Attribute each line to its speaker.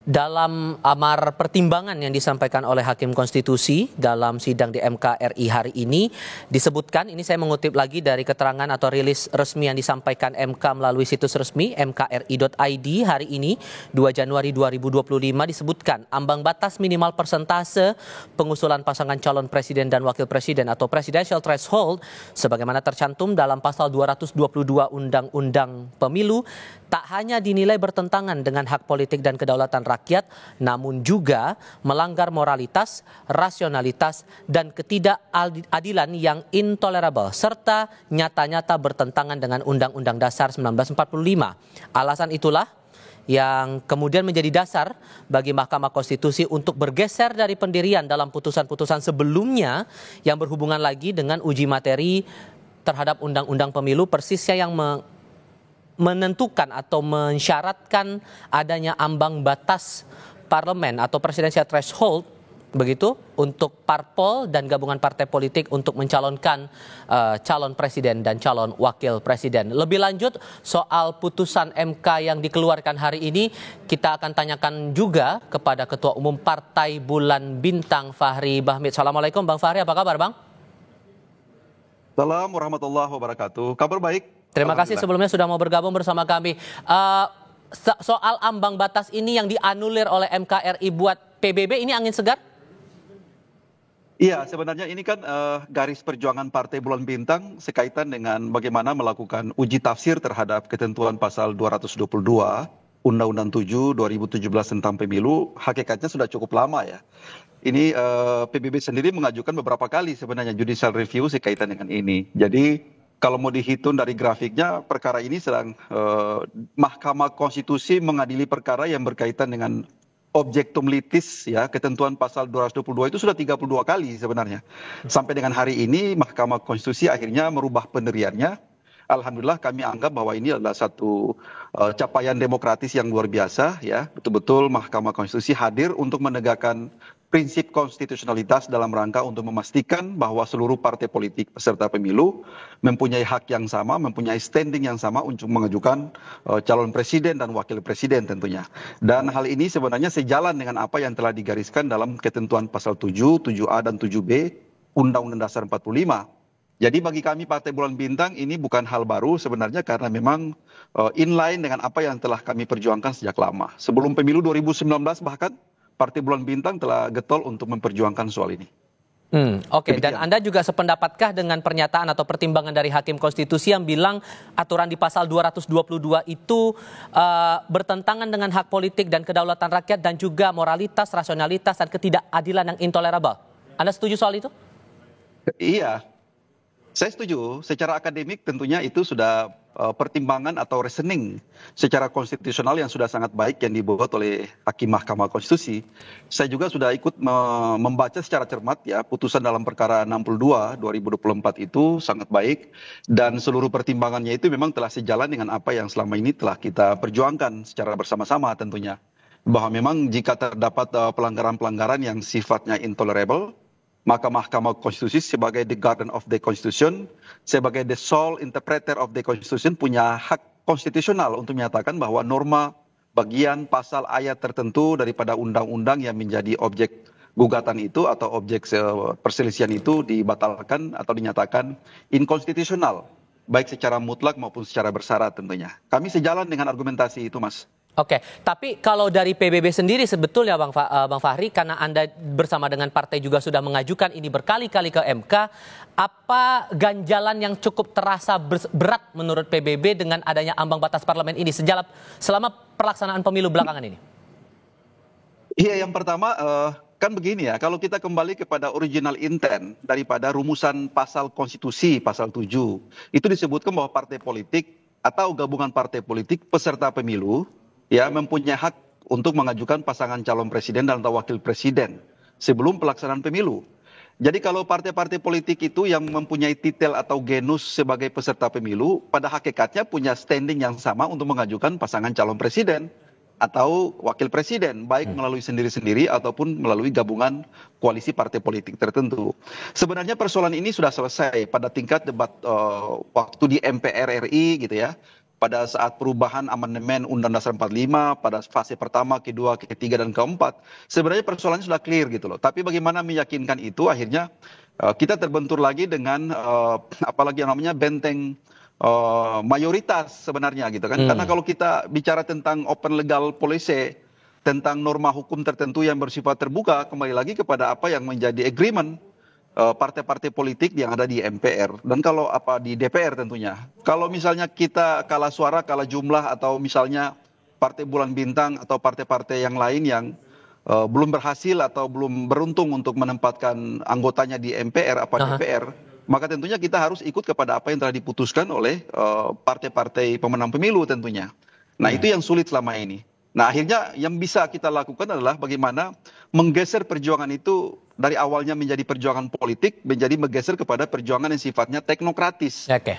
Speaker 1: Dalam amar pertimbangan yang disampaikan oleh Hakim Konstitusi dalam sidang di MK RI hari ini disebutkan, ini saya mengutip lagi dari keterangan atau rilis resmi yang disampaikan MK melalui situs resmi mkri.id hari ini 2 Januari 2025 disebutkan ambang batas minimal persentase pengusulan pasangan calon presiden dan wakil presiden atau presidential threshold sebagaimana tercantum dalam pasal 222 Undang-Undang Pemilu tak hanya dinilai bertentangan dengan hak politik dan kedaulatan rakyat, namun juga melanggar moralitas, rasionalitas, dan ketidakadilan yang intolerable, serta nyata-nyata bertentangan dengan Undang-Undang Dasar 1945. Alasan itulah yang kemudian menjadi dasar bagi Mahkamah Konstitusi untuk bergeser dari pendirian dalam putusan-putusan sebelumnya yang berhubungan lagi dengan uji materi terhadap Undang-Undang Pemilu, persisnya yang menentukan atau mensyaratkan adanya ambang batas parlemen atau presidential threshold begitu untuk parpol dan gabungan partai politik untuk mencalonkan calon presiden dan calon wakil presiden. Lebih lanjut soal putusan MK yang dikeluarkan hari ini kita akan tanyakan juga kepada Ketua Umum Partai Bulan Bintang Fahri Bahmid. Assalamualaikum Bang Fahri, apa kabar Bang?
Speaker 2: Assalamualaikum warahmatullahi wabarakatuh. Kabar baik.
Speaker 1: Terima kasih sebelumnya sudah mau bergabung bersama kami. Soal ambang batas ini yang dianulir oleh MKRI buat PBB ini angin segar?
Speaker 2: Iya, sebenarnya ini kan garis perjuangan Partai Bulan Bintang sekaitan dengan bagaimana melakukan uji tafsir terhadap ketentuan pasal 222 Undang-Undang 7 2017 tentang pemilu. Hakikatnya sudah cukup lama ya. Ini PBB sendiri mengajukan beberapa kali sebenarnya judicial review sekaitan dengan ini. Jadi kalau mau dihitung dari grafiknya, perkara ini sedang Mahkamah Konstitusi mengadili perkara yang berkaitan dengan objektum litis, ya, ketentuan pasal 222 itu sudah 32 kali sebenarnya. Sampai dengan hari ini Mahkamah Konstitusi akhirnya merubah pendiriannya. Alhamdulillah kami anggap bahwa ini adalah satu capaian demokratis yang luar biasa, ya. Betul-betul Mahkamah Konstitusi hadir untuk menegakkan prinsip konstitusionalitas dalam rangka untuk memastikan bahwa seluruh partai politik peserta pemilu mempunyai hak yang sama, mempunyai standing yang sama untuk mengajukan calon presiden dan wakil presiden tentunya. Dan hal ini sebenarnya sejalan dengan apa yang telah digariskan dalam ketentuan pasal 7, 7A dan 7B Undang-Undang Dasar 45. Jadi bagi kami Partai Bulan Bintang ini bukan hal baru sebenarnya karena memang inline dengan apa yang telah kami perjuangkan sejak lama. Sebelum pemilu 2019 bahkan Partai Bulan Bintang telah getol untuk memperjuangkan soal ini.
Speaker 1: Oke. Dan Anda juga sependapatkah dengan pernyataan atau pertimbangan dari Hakim Konstitusi yang bilang aturan di pasal 222 itu bertentangan dengan hak politik dan kedaulatan rakyat dan juga moralitas, rasionalitas, dan ketidakadilan yang intolerable? Anda setuju soal itu?
Speaker 2: Iya. Saya setuju, secara akademik tentunya itu sudah pertimbangan atau reasoning secara konstitusional yang sudah sangat baik yang dibuat oleh Hakim Mahkamah Konstitusi. Saya juga sudah ikut membaca secara cermat ya putusan dalam perkara 62 2024 itu sangat baik dan seluruh pertimbangannya itu memang telah sejalan dengan apa yang selama ini telah kita perjuangkan secara bersama-sama tentunya. Bahwa memang jika terdapat pelanggaran-pelanggaran yang sifatnya intolerable, maka Mahkamah Konstitusi sebagai the guardian of the Constitution, sebagai the sole interpreter of the Constitution punya hak konstitusional untuk menyatakan bahwa norma bagian pasal ayat tertentu daripada undang-undang yang menjadi objek gugatan itu atau objek perselisihan itu dibatalkan atau dinyatakan inkonstitusional, baik secara mutlak maupun secara bersyarat tentunya. Kami sejalan dengan argumentasi itu, Mas.
Speaker 1: Oke, tapi kalau dari PBB sendiri sebetulnya Bang Fahri, karena Anda bersama dengan partai juga sudah mengajukan ini berkali-kali ke MK, apa ganjalan yang cukup terasa berat menurut PBB dengan adanya ambang batas parlemen ini selama pelaksanaan pemilu belakangan ini?
Speaker 2: Iya, yang pertama kan begini ya, kalau kita kembali kepada original intent daripada rumusan pasal konstitusi, pasal 7, itu disebutkan bahwa partai politik atau gabungan partai politik peserta pemilu ya mempunyai hak untuk mengajukan pasangan calon presiden dan atau wakil presiden sebelum pelaksanaan pemilu. Jadi kalau partai-partai politik itu yang mempunyai titel atau genus sebagai peserta pemilu, pada hakikatnya punya standing yang sama untuk mengajukan pasangan calon presiden atau wakil presiden, baik melalui sendiri-sendiri ataupun melalui gabungan koalisi partai politik tertentu. Sebenarnya persoalan ini sudah selesai pada tingkat debat waktu di MPR RI gitu ya. pada saat perubahan amandemen Undang-Undang Dasar 45 pada fase pertama, kedua, ketiga dan keempat, sebenarnya persoalannya sudah clear gitu loh. Tapi bagaimana meyakinkan itu akhirnya kita terbentur lagi dengan apalagi yang namanya benteng mayoritas sebenarnya gitu kan. Karena kalau kita bicara tentang open legal policy, tentang norma hukum tertentu yang bersifat terbuka, kembali lagi kepada apa yang menjadi agreement partai-partai politik yang ada di MPR dan kalau di DPR tentunya. Kalau misalnya kita kalah suara, kalah jumlah atau misalnya Partai Bulan Bintang atau partai-partai yang lain yang belum berhasil atau belum beruntung untuk menempatkan anggotanya di MPR DPR, maka tentunya kita harus ikut kepada apa yang telah diputuskan oleh partai-partai pemenang pemilu tentunya. Nah, itu yang sulit selama ini. Nah, akhirnya yang bisa kita lakukan adalah bagaimana menggeser perjuangan itu dari awalnya menjadi perjuangan politik menjadi menggeser kepada perjuangan yang sifatnya teknokratis.
Speaker 1: Oke.